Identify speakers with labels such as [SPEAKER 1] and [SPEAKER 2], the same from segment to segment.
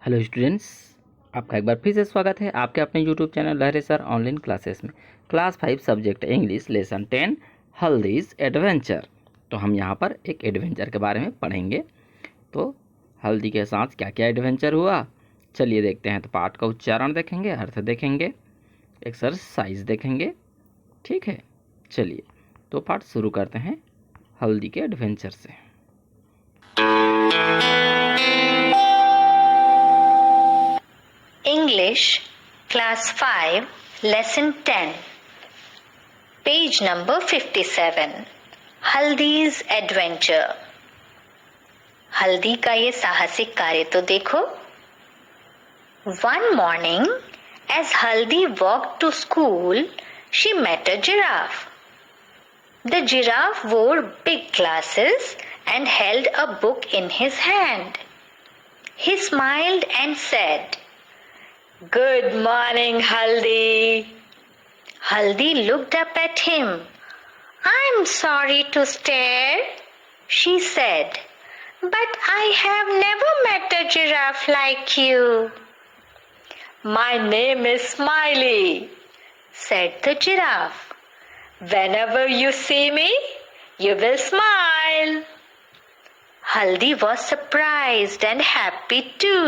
[SPEAKER 1] Hello students, आपका एक बार फिर से स्वागत है आपके अपने YouTube channel Lahre sir online classes में। Class 5 subject English lesson 10 Haldi's adventure. तो हम यहाँ पर एक एडवेंचर के बारे में पढ़ेंगे। तो हल्दी के साथ क्या क्या एडवेंचर हुआ, चलिए देखते हैं। तो पाठ का उच्चारण देखेंगे, अर्थ देखेंगे, एक्सरसाइज देखेंगे। ठीक है, चलिए तो पाठ शुरू करते हैं हल्दी के एडवेंचर से।
[SPEAKER 2] English, Class 5, Lesson 10, Page number 57, Haldi's Adventure. हल्दी का ये साहसिक कार्य तो देखो। One morning, as Haldi walked to school, she met a giraffe. The giraffe wore big glasses and held a book in his hand. He smiled and said, "Good morning, Haldi." Haldi looked up at him. "I'm sorry to stare," she said, "but I have never met a giraffe like you." "My name is Smiley," said the giraffe. "Whenever you see me, you will smile." Haldi was surprised and happy too.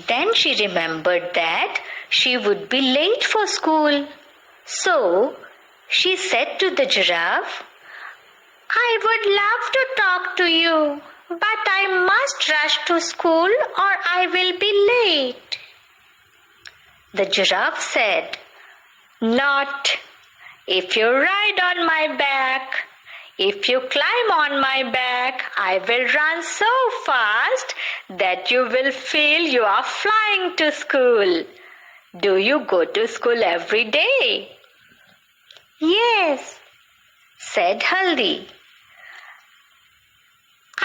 [SPEAKER 2] Then she remembered that she would be late for school. So she said to the giraffe, "I would love to talk to you, but I must rush to school or I will be late." The giraffe said, "Not if you ride on my back. If you climb on my back, I will run so fast that you will feel you are flying to school. Do you go to school every day?" "Yes," said Haldi.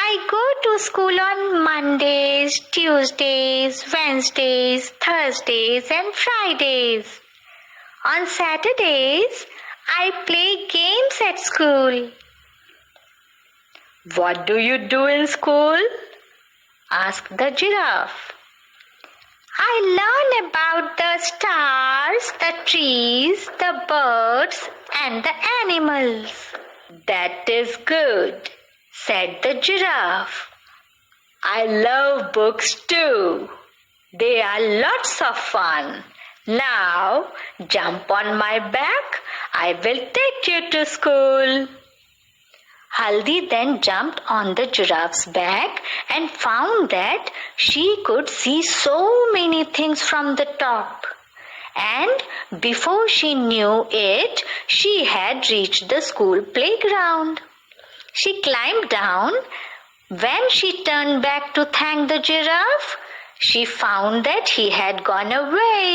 [SPEAKER 2] "I go to school on Mondays, Tuesdays, Wednesdays, Thursdays and Fridays. On Saturdays, I play games at school." "What do you do in school?" asked the giraffe. "I learn about the stars, the trees, the birds and the animals." "That is good," said the giraffe. "I love books too. They are lots of fun. Now jump on my back. I will take you to school." Haldi then jumped on the giraffe's back and found that she could see so many things from the top. And before she knew it, she had reached the school playground. She climbed down. When she turned back to thank the giraffe, she found that he had gone away.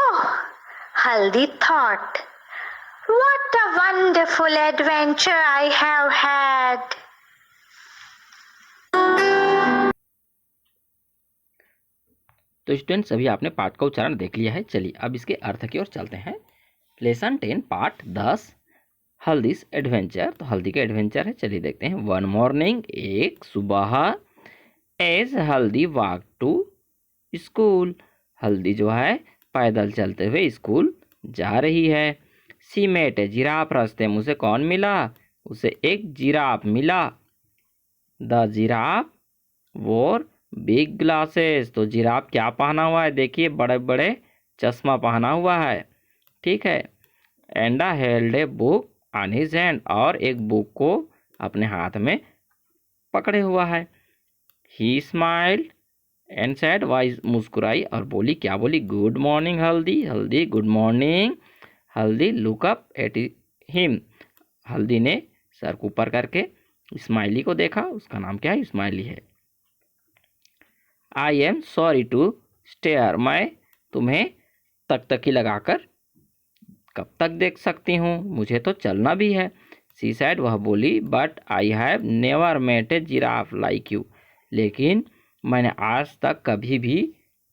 [SPEAKER 2] "Oh," Haldi thought, "what a wonderful adventure I have had."
[SPEAKER 1] तो students, अभी आपने पाठ का उच्चारण देख लिया है। चलिए अब इसके अर्थ की ओर चलते हैं। Lesson 10 part 10 Haldi's adventure. तो हल्दी का एडवेंचर है, चलिए देखते हैं। वन मॉर्निंग, एक सुबह, एज हल्दी वॉक टू स्कूल, हल्दी जो है पैदल चलते हुए स्कूल जा रही है। सी मेट जिराफ, रास्ते में उसे कौन मिला? उसे एक जिराफ मिला। द जिराफ वोर बिग ग्लासेस, तो जिराफ क्या पहना हुआ है? देखिए, बड़े बड़े चश्मा पहना हुआ है। ठीक है। Enda held a book on his hand, और एक बुक को अपने हाथ में पकड़े हुआ है। ही स्माइल्ड एंड सेड, वाइज मुस्कुराई और बोली, क्या बोली? Good morning Haldi. Haldi good morning. Haldi look up at him, Haldi ने सर को ऊपर करके स्माइली को देखा। उसका नाम क्या है? स्माइली है। I am sorry to stare, मैं तुम्हें तकतकी लगाकर कब तक देख सकती हूँ, मुझे तो चलना भी है। सी सैड, वह बोली, but I have never met a giraffe like you, लेकिन मैंने आज तक कभी भी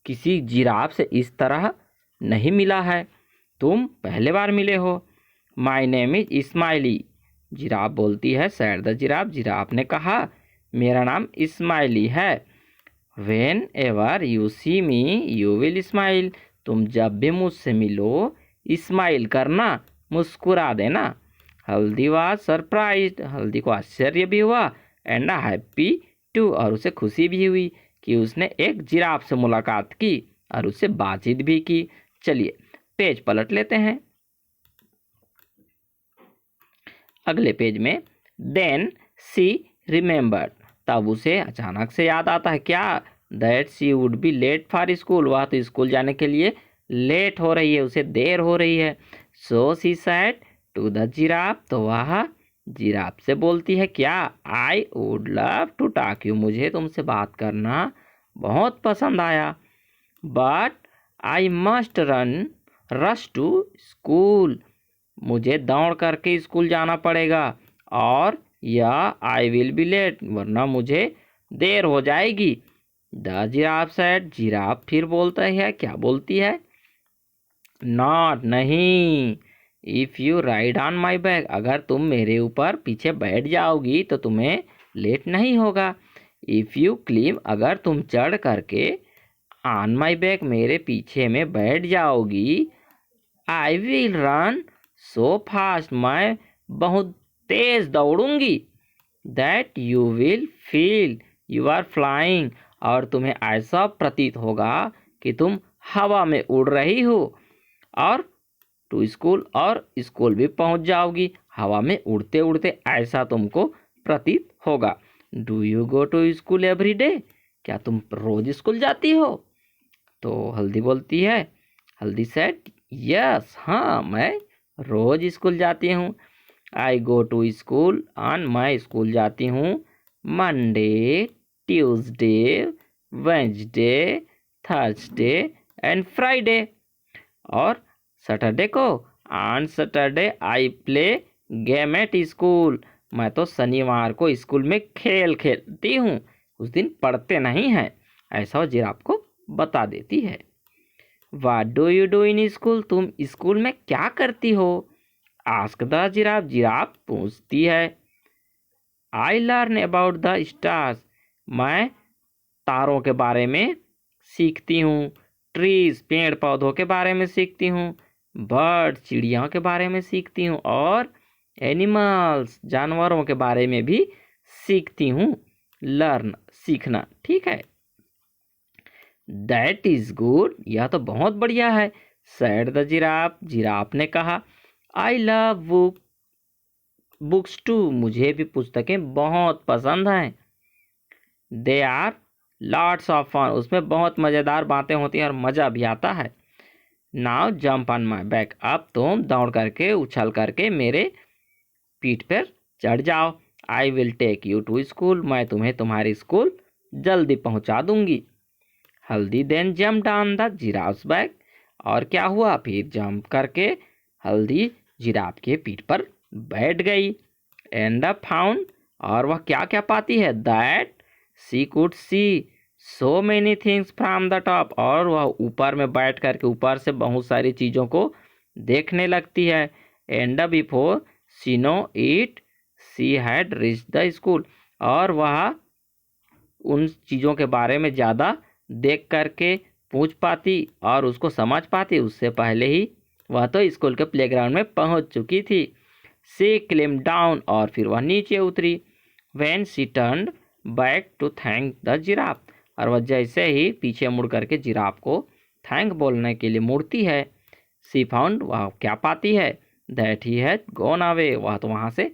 [SPEAKER 1] किसी जिराफ से इस तरह नहीं मिला है, तुम पहले बार मिले हो। My name is Ismaili, giraffe बोलती है। सैड द जिराफ, जिराफ ने कहा, मेरा नाम इस्माइली है। Whenever you see me you will smile, तुम जब भी मुझसे मिलो स्माइल करना, मुस्कुरा देना। हल्दी वाज सरप्राइज्ड, हल्दी को आश्चर्य भी हुआ, एंड हैप्पी टू, और उसे खुशी भी हुई कि उसने एक जिराफ से मुलाकात की और उससे बातचीत भी की। चलिए पेज पलट लेते हैं। अगले पेज में देन सी रिमेम्बर्ड, तब उसे अचानक से याद आता है क्या, that she would be late for school, वह तो स्कूल जाने के लिए लेट हो रही है, उसे देर हो रही है। So she said to the giraffe, तो वह जिराफ से बोलती है क्या, I would love to talk you, मुझे तुमसे बात करना बहुत पसंद आया, but I must rush to school, मुझे दौड़ करके स्कूल जाना पड़ेगा, और या आई विल बी लेट, वरना मुझे देर हो जाएगी। द जिराफ सेड, जिराफ फिर बोलता है क्या बोलती है, नॉट, नहीं, if you ride on my back, अगर तुम मेरे ऊपर पीछे बैठ जाओगी तो तुम्हें लेट नहीं होगा। इफ़ यू क्लीम, अगर तुम चढ़ करके ऑन माई बैक, मेरे पीछे में बैठ जाओगी, I will run so fast, मैं बहुत तेज दौड़ूंगी, that you will feel you are flying, और तुम्हें ऐसा प्रतीत होगा कि तुम हवा में उड़ रही हो, और टू स्कूल, और स्कूल भी पहुंच जाओगी हवा में उड़ते उड़ते, ऐसा तुमको प्रतीत होगा। Do you go to school every day, क्या तुम रोज स्कूल जाती हो? तो हल्दी बोलती है, हल्दी सेड यस, हाँ मैं रोज स्कूल जाती हूँ। आई गो टू स्कूल ऑन, मैं स्कूल जाती हूँ Monday, Tuesday, Wednesday, Thursday and Friday, और सैटरडे को on Saturday I play game at school, मैं तो शनिवार को स्कूल में खेल खेलती हूँ, उस दिन पढ़ते नहीं हैं, ऐसा वो जिराफ को बता देती है। What do you do in school, तुम स्कूल में क्या करती हो? आस्क द जिराफ, जिराफ पूछती है। I learn about the stars, मैं तारों के बारे में सीखती हूँ, ट्रीज पेड़ पौधों के बारे में सीखती हूँ, बर्ड चिड़ियों के बारे में सीखती हूँ, और एनिमल्स जानवरों के बारे में भी सीखती हूँ। लर्न सीखना, ठीक है। दैट इज गुड, यह तो बहुत बढ़िया है। सैड द जिराफ, जिराफ ने कहा। आई लव बुक्स टू, मुझे भी पुस्तकें बहुत पसंद हैं। They are lots of fun, उसमें बहुत मज़ेदार बातें होती हैं और मज़ा भी आता है। Now jump on my back, अब तुम दौड़ करके उछल करके मेरे पीठ पर चढ़ जाओ। I will take you to school, मैं तुम्हें तुम्हारी स्कूल जल्दी पहुंचा दूंगी। Haldi then jump down the giraffe's back, और क्या हुआ, फिर जंप करके हल्दी जिराफ के पीठ पर बैठ गई। एंड फाउंड, और वह क्या क्या पाती है, that she could see so many things from the top, और वह ऊपर में बैठ करके ऊपर से बहुत सारी चीज़ों को देखने लगती है। And before she know it she had reach the school, और वह उन चीज़ों के बारे में ज़्यादा देख करके पूछ पाती और उसको समझ पाती, उससे पहले ही वह तो स्कूल के प्लेग्राउंड में पहुंच चुकी थी। सी क्लिम डाउन, और फिर वह नीचे उतरी। When she turned back to thank the giraffe, और वह जैसे ही पीछे मुड़ करके जिराफ को थैंक बोलने के लिए मुड़ती है, सी फाउंड, वह क्या पाती है, that he had gone away, वह तो वहाँ से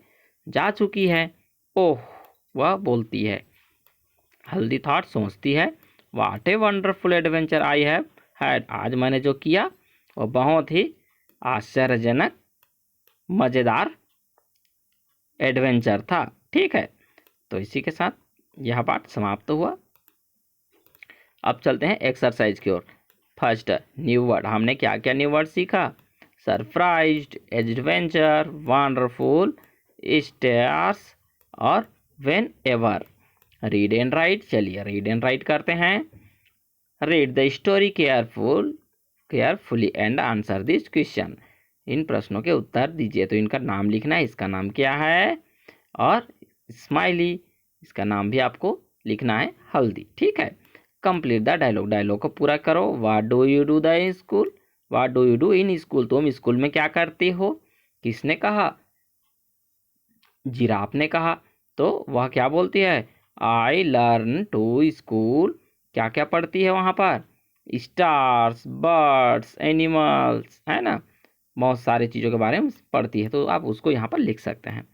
[SPEAKER 1] जा चुकी है। ओह, वह बोलती है। हल्दी थॉट, सोचती है, what a wonderful adventure I have had, आज मैंने जो किया वह बहुत ही आश्चर्यजनक मज़ेदार एडवेंचर था। ठीक है, तो इसी के साथ यह पाठ समाप्त हुआ। अब चलते हैं एक्सरसाइज की ओर। फर्स्ट न्यू वर्ड, हमने क्या क्या न्यू वर्ड सीखा, सरप्राइज्ड, एडवेंचर, वंडरफुल, स्टार्स और whenever. Read and write, चलिए रीड एंड राइट करते हैं। Read the story carefully and answer this question, इन प्रश्नों के उत्तर दीजिए। तो इनका नाम लिखना है, इसका नाम क्या है, और स्माइली, इसका नाम भी आपको लिखना है हल्दी। ठीक है, कंप्लीट द डायलॉग, डायलॉग को पूरा करो। What do you do the in school, what do you do in school, तुम स्कूल में क्या करती हो। किसने कहा, जिराफ ने कहा। तो वह क्या बोलती है, आई लर्न टू स्कूल, क्या क्या पढ़ती है वहाँ पर, स्टार्स, बर्ड्स, एनिमल्स, है ना, बहुत सारी चीज़ों के बारे में पढ़ती है। तो आप उसको यहाँ पर लिख सकते हैं।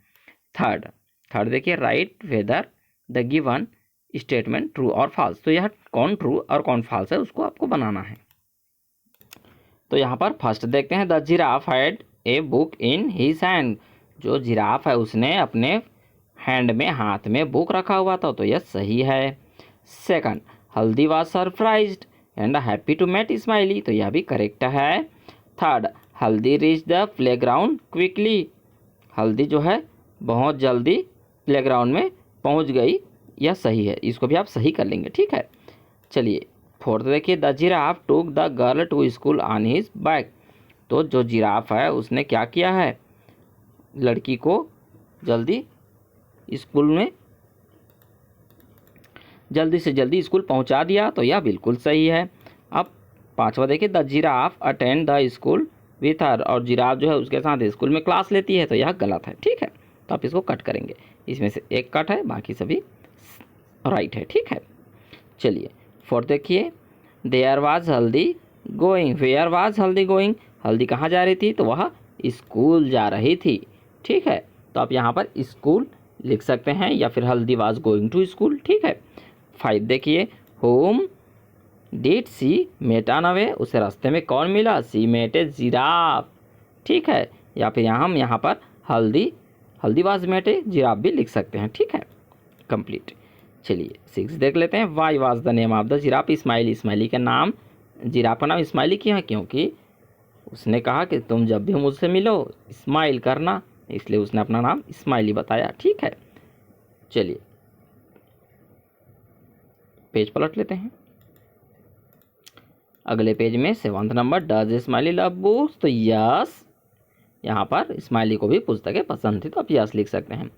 [SPEAKER 1] थर्ड, थर्ड देखिए, right whether the given statement true और फॉल्स, तो यह कौन ट्रू और कौन फॉल्स है उसको आपको बनाना है। तो यहाँ पर फर्स्ट देखते हैं, the giraffe had a book in his hand, जो जिराफ है उसने अपने हैंड में, हाथ में बुक रखा हुआ था, तो यह सही है। Second, Haldi was surprised and happy to met Smiley, तो यह भी करेक्ट है। थर्ड, हल्दी रीच द प्लेग्राउंड क्विकली, हल्दी जो है बहुत जल्दी प्लेग्राउंड में पहुंच गई, यह सही है, इसको भी आप सही कर लेंगे, ठीक है। चलिए फोर्थ देखिए, the giraffe took the girl to school on his back, तो जो जिराफ है उसने क्या किया है, लड़की को जल्दी स्कूल में, जल्दी से जल्दी स्कूल पहुंचा दिया, तो यह बिल्कुल सही है। अब पांचवा देखिए, the giraffe attend the school with her, और जिराफ जो है उसके साथ स्कूल में क्लास लेती है, तो यह गलत है, ठीक है। तो आप इसको कट करेंगे, इसमें से एक कट है, बाकी सभी राइट है, ठीक है। चलिए फोर्थ देखिए, देयर वाज हल्दी गोइंग, वेयर वाज हल्दी गोइंग, हल्दी कहाँ जा रही थी, तो वह स्कूल जा रही थी, ठीक है। तो आप यहाँ पर स्कूल लिख सकते हैं या फिर हल्दी वाज गोइंग टू स्कूल, ठीक है। फाइव देखिए, whom did she met on away, उसे रास्ते में कौन मिला, सी मेट ए जिराफ, ठीक है। या फिर हम यहाँ पर हल्दी वाज मेट ए जिराफ भी लिख सकते हैं, ठीक है। कंप्लीट। चलिए सिक्स देख लेते हैं, why was the name of the giraffe smiley, smiley का नाम, जिराफ का नाम स्माइली क्यों है, क्योंकि उसने कहा कि तुम जब भी मुझसे मिलो स्माइल करना, इसलिए उसने अपना नाम स्माइली बताया, ठीक है। चलिए पेज पलट लेते हैं, अगले पेज में seventh number, does smiley love books, तो यस, यहाँ पर स्माइली को भी पुस्तकें पसंद थी, तो आप यस लिख सकते हैं।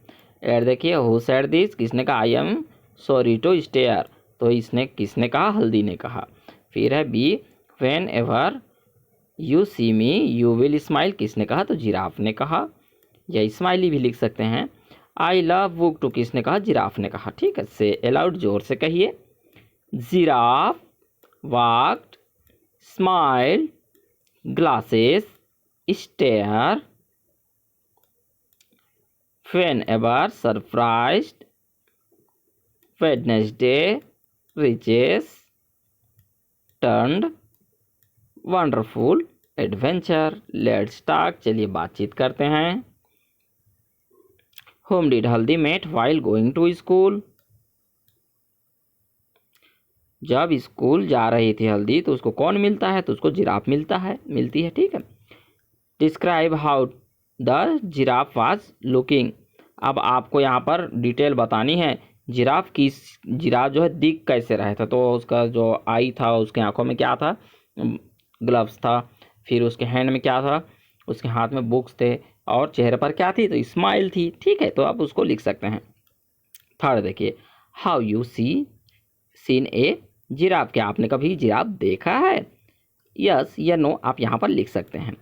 [SPEAKER 1] एड देखिए, हु सेड दिस, किसने कहा, I am sorry to stare, तो इसने किसने कहा, हल्दी ने कहा। फिर है B, whenever you see me you will smile, किसने कहा, तो जिराफ ने कहा, या स्माइली भी लिख सकते हैं। आई लव बुक टू, किसने कहा, जिराफ ने कहा, ठीक है। से अलाउड, जोर से कहिए, giraffe walked, smile, glasses, stare, whenever surprised, Wednesday, riches, turned, wonderful, adventure, let's talk, चलिए बातचीत करते हैं। Whom did हल्दी met while going to school, जब स्कूल जा रही थी हल्दी तो उसको कौन मिलता है, तो उसको जिराफ मिलती है, ठीक है। Describe how the giraffe was looking, अब आपको यहाँ पर डिटेल बतानी है, जिराफ जो है दिख कैसे रहा था, तो उसका जो आई था, उसके आंखों में क्या था, ग्लव्स था, फिर उसके हैंड में क्या था, उसके हाथ में बुक्स थे, और चेहरे पर क्या थी, तो स्माइल थी, ठीक है। तो आप उसको लिख सकते हैं। थर्ड देखिए, how you seen A giraffe, क्या आपने कभी जिराफ देखा है, यस या नो आप यहाँ पर लिख सकते हैं।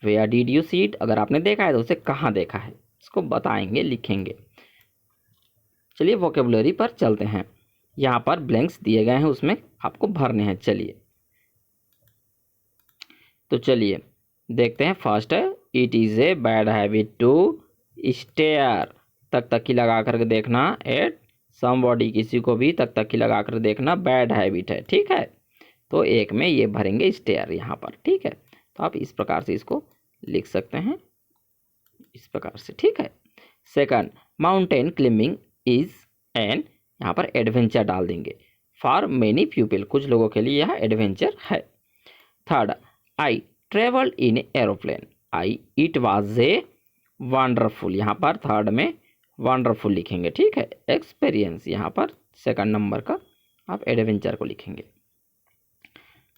[SPEAKER 1] Where did you see it, अगर आपने देखा है तो उसे कहाँ देखा है, इसको बताएंगे, लिखेंगे। चलिए वोकेबुलरी पर चलते हैं, यहाँ पर ब्लैंक्स दिए गए हैं, उसमें आपको भरने हैं। चलिए तो चलिए देखते हैं। फर्स्ट है, it is a bad habit to stare, तक लगा करके देखना, एट समबॉडी, किसी को भी तक लगा कर देखना बैड हैबिट है, ठीक है। तो एक में ये भरेंगे स्टेयर यहाँ पर, ठीक है। तो आप इस प्रकार से इसको लिख सकते हैं, इस प्रकार से, ठीक है। Second, mountain climbing is an, यहाँ पर एडवेंचर डाल देंगे, फॉर मेनी पीपल, कुछ लोगों के लिए यह एडवेंचर है। Third, I travelled in aeroplane, I it was a wonderful, यहाँ पर थर्ड में वंडरफुल लिखेंगे, ठीक है। एक्सपीरियंस, यहाँ पर सेकंड नंबर का आप एडवेंचर को लिखेंगे।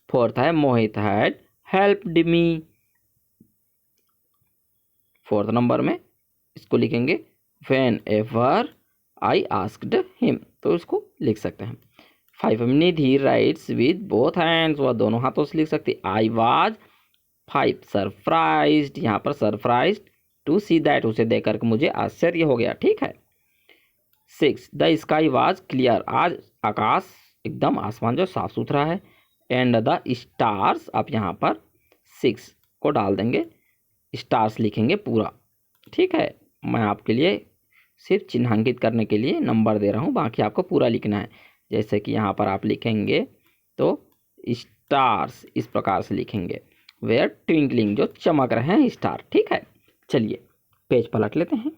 [SPEAKER 1] फोर्थ है, Mohit had helped me, fourth number में इसको लिखेंगे whenever I asked him, तो इसको लिख सकते हैं। 5 Nidhi writes with both hands, वह दोनों हाथों से लिख सकती। आई वाज 5 सरप्राइज्ड, यहाँ पर सरप्राइज्ड टू सी दैट, उसे देख करके मुझे आश्चर्य हो गया। ठीक है। 6 द स्काई वाज क्लियर, आज आकाश एकदम आसमान जो साफ सुथरा है। एंड द स्टार्स, आप यहाँ पर 6 को डाल देंगे, स्टार्स लिखेंगे पूरा। ठीक है, मैं आपके लिए सिर्फ चिन्हांकित करने के लिए नंबर दे रहा हूँ, बाकी आपको पूरा लिखना है। जैसे कि यहाँ पर आप लिखेंगे तो स्टार्स इस प्रकार से लिखेंगे, वेयर ट्विंकलिंग, जो चमक रहे हैं स्टार। ठीक है, चलिए पेज पलट लेते हैं।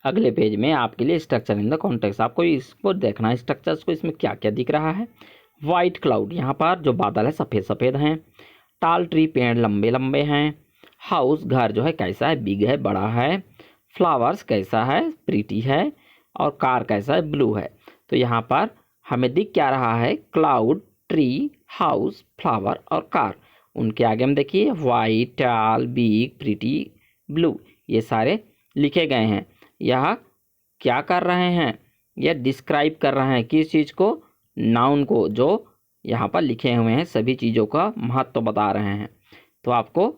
[SPEAKER 1] अगले पेज में आपके लिए स्ट्रक्चर इन द कॉन्टेक्स्ट, आपको इसको देखना है स्ट्रक्चर्स को, इसमें क्या क्या दिख रहा है। वाइट क्लाउड, यहाँ पर जो बादल है सफ़ेद सफ़ेद हैं। टाल ट्री, पेड़ लंबे लंबे हैं। हाउस, घर जो है कैसा है, बिग है, बड़ा है। फ्लावर्स कैसा है, प्रीटी है। और कार कैसा है, ब्लू है। तो यहाँ पर हमें दिख क्या रहा है, क्लाउड, ट्री, हाउस, फ्लावर और कार। उनके आगे हम देखिए वाइट, टाल, बिग, प्रीटी, ब्लू, ये सारे लिखे गए हैं। यह क्या कर रहे हैं, यह डिस्क्राइब कर रहे हैं किस चीज़ को, नाउन को, जो यहाँ पर लिखे हुए हैं सभी चीज़ों का महत्व बता रहे हैं। तो आपको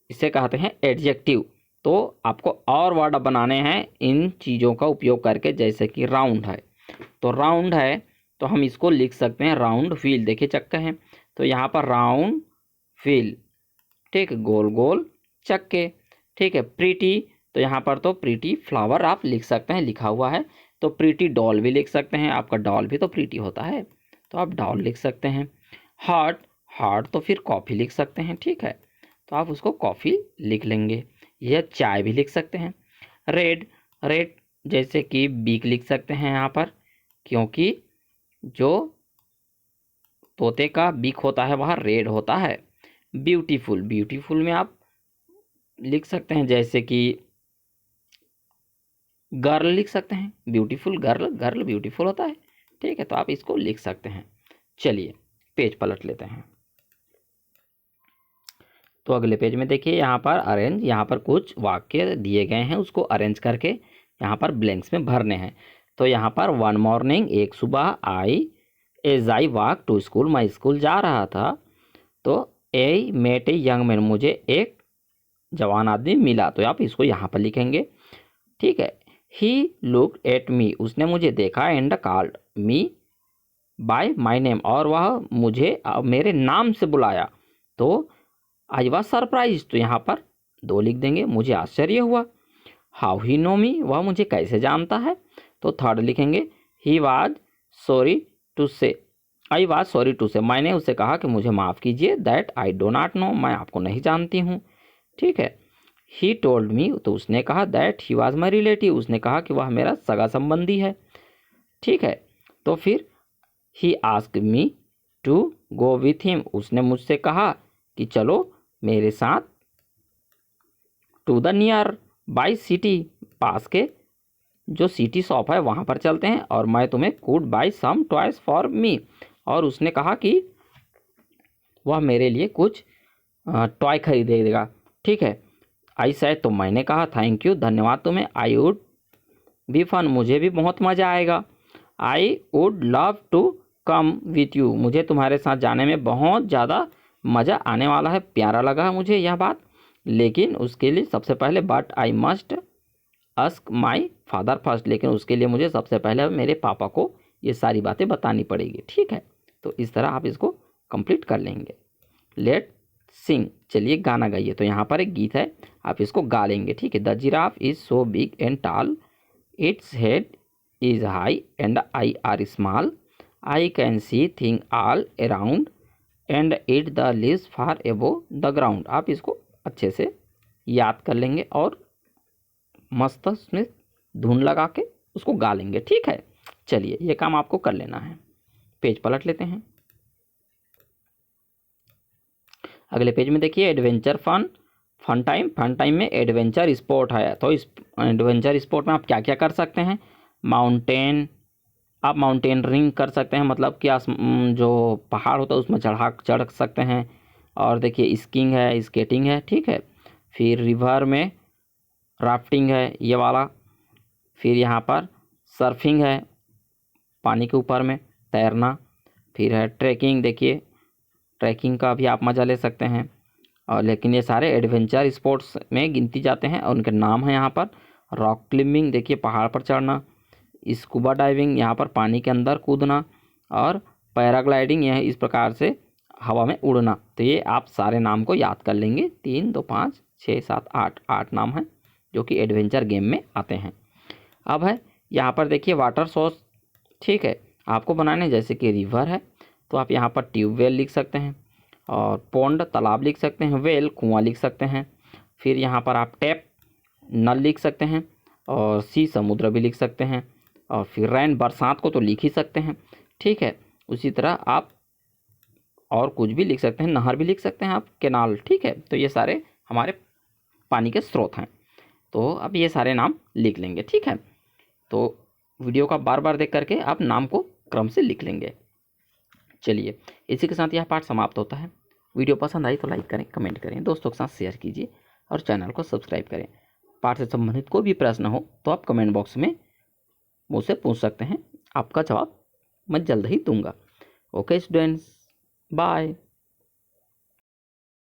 [SPEAKER 1] इसे कहते हैं एडजेक्टिव। तो आपको और वर्ड बनाने हैं इन चीज़ों का उपयोग करके, जैसे कि राउंड है, तो राउंड है तो हम इसको लिख सकते हैं राउंड व्हील, देखिए चक्के हैं तो यहाँ पर राउंड व्हील। ठीक, गोल गोल चक्के। ठीक है, प्रीटी, तो यहाँ पर तो प्रीटी फ्लावर आप लिख सकते हैं, लिखा हुआ है। तो प्रीटी डॉल भी लिख सकते हैं, आपका डॉल भी तो प्रीटी होता है, तो आप डॉल लिख सकते हैं। हार्ट, हार्ट तो फिर कॉफ़ी लिख सकते हैं। ठीक है, तो आप उसको कॉफ़ी लिख लेंगे। यह चाय भी लिख सकते हैं। रेड, रेड जैसे कि बीक लिख सकते हैं यहाँ पर, क्योंकि जो तोते का बीक होता है वह रेड होता है। ब्यूटीफुल, ब्यूटीफुल में आप लिख सकते हैं जैसे कि गर्ल लिख सकते हैं, ब्यूटीफुल गर्ल, गर्ल ब्यूटीफुल होता है। ठीक है, तो आप इसको लिख सकते हैं। चलिए पेज पलट लेते हैं। तो अगले पेज में देखिए यहाँ पर अरेंज, यहाँ पर कुछ वाक्य दिए गए हैं, उसको अरेंज करके यहाँ पर ब्लैंक्स में भरने हैं। तो यहाँ पर वन मॉर्निंग, एक सुबह, as I walk to school, मैं स्कूल जा रहा था, तो I met a young man, मुझे एक जवान आदमी मिला, तो आप इसको यहाँ पर लिखेंगे। ठीक है, ही लुक्ड एट मी, उसने मुझे देखा, and called me bye my name, और वह मुझे मेरे नाम से बुलाया। तो आई वॉज सरप्राइज, तो यहाँ पर 2 लिख देंगे, मुझे आश्चर्य हुआ। हाउ ही नो मी, वह मुझे कैसे जानता है, तो 3rd लिखेंगे। ही वॉज सॉरी टू से, आई वॉज सॉरी टू से, मैंने उससे कहा कि मुझे माफ़ कीजिए, that I do not know, मैं आपको नहीं जानती हूँ। ठीक है, ही टोल्ड मी, तो उसने कहा, that he was my relative, उसने कहा कि वह मेरा सगा संबंधी है। ठीक है, तो फिर he asked me to go with him, उसने मुझसे कहा कि चलो मेरे साथ to the nearby city, पास के जो सिटी शॉप है वहाँ पर चलते हैं, और मैं तुम्हें could buy some toys for me, और उसने कहा कि वह मेरे लिए कुछ टॉय खरीदे देगा। ठीक है, आई सेड, तो मैंने कहा, थैंक यू, धन्यवाद तुम्हें। आई वुड बी फन, मुझे भी बहुत मज़ा आएगा। I would love to come with you, मुझे तुम्हारे साथ जाने में बहुत ज़्यादा मज़ा आने वाला है। प्यारा लगा मुझे यह बात, लेकिन उसके लिए सबसे पहले but I must ask my father first, लेकिन उसके लिए मुझे सबसे पहले मेरे पापा को ये सारी बातें बतानी पड़ेगी। ठीक है, तो इस तरह आप इसको कंप्लीट कर लेंगे। लेट सिंग, चलिए गाना गाइए, तो यहाँ पर एक गीत है, आप इसको गा लेंगे। ठीक है, the giraffe is so big and tall, its head is high and I are small, I can see thing all around and it the leaves far above the ground. आप इसको अच्छे से याद कर लेंगे और मस्त उसमें धुन लगा के उसको गा लेंगे। ठीक है, चलिए ये काम आपको कर लेना है। पेज पलट लेते हैं। अगले पेज में देखिए adventure fun, fun time, fun time में एडवेंचर स्पोर्ट है। तो इस एडवेंचर स्पोर्ट में आप क्या क्या कर सकते हैं, माउंटेन, आप माउंटेनरिंग कर सकते हैं, मतलब कि जो पहाड़ होता है उसमें चढ़ सकते हैं। और देखिए स्कीइंग है, स्केटिंग है। ठीक है, फिर रिवर में राफ्टिंग है ये वाला, फिर यहाँ पर सर्फिंग है, पानी के ऊपर में तैरना। फिर है ट्रैकिंग, देखिए ट्रैकिंग का भी आप मज़ा ले सकते हैं। और लेकिन ये सारे एडवेंचर स्पोर्ट्स में गिनती जाते हैं और उनके नाम हैं यहाँ पर। रॉक क्लिम्बिंग, देखिए पहाड़ पर चढ़ना। स्कूबा डाइविंग, यहाँ पर पानी के अंदर कूदना। और पैराग्लाइडिंग, यह इस प्रकार से हवा में उड़ना। तो ये आप सारे नाम को याद कर लेंगे। 3, 2, 5, 6, 7, 8 नाम हैं जो कि एडवेंचर गेम में आते हैं। अब है यहाँ पर देखिए वाटर सोर्स, ठीक है, आपको बनाने, जैसे कि रिवर है तो आप यहाँ पर ट्यूबवेल लिख सकते हैं, और पौंड तालाब लिख सकते हैं, वेल कुआं लिख सकते हैं। फिर यहाँ पर आप टैप नल लिख सकते हैं, और सी समुद्र भी लिख सकते हैं। और फिर रैन बरसात को तो लिख ही सकते हैं, ठीक है। उसी तरह आप और कुछ भी लिख सकते हैं, नहर भी लिख सकते हैं आप, केनाल, ठीक है। तो ये सारे हमारे पानी के स्रोत हैं। तो अब ये सारे नाम लिख लेंगे, ठीक है। तो वीडियो का बार बार देख करके आप नाम को क्रम से लिख लेंगे। चलिए, इसी के साथ यह पाठ समाप्त होता है। वीडियो पसंद आई तो लाइक करें, कमेंट करें, दोस्तों के साथ शेयर कीजिए और चैनल को सब्सक्राइब करें। पाठ से संबंधित कोई भी प्रश्न हो तो आप कमेंट बॉक्स में मुझसे पूछ सकते हैं, आपका जवाब मैं जल्द ही दूंगा। Okay students, bye.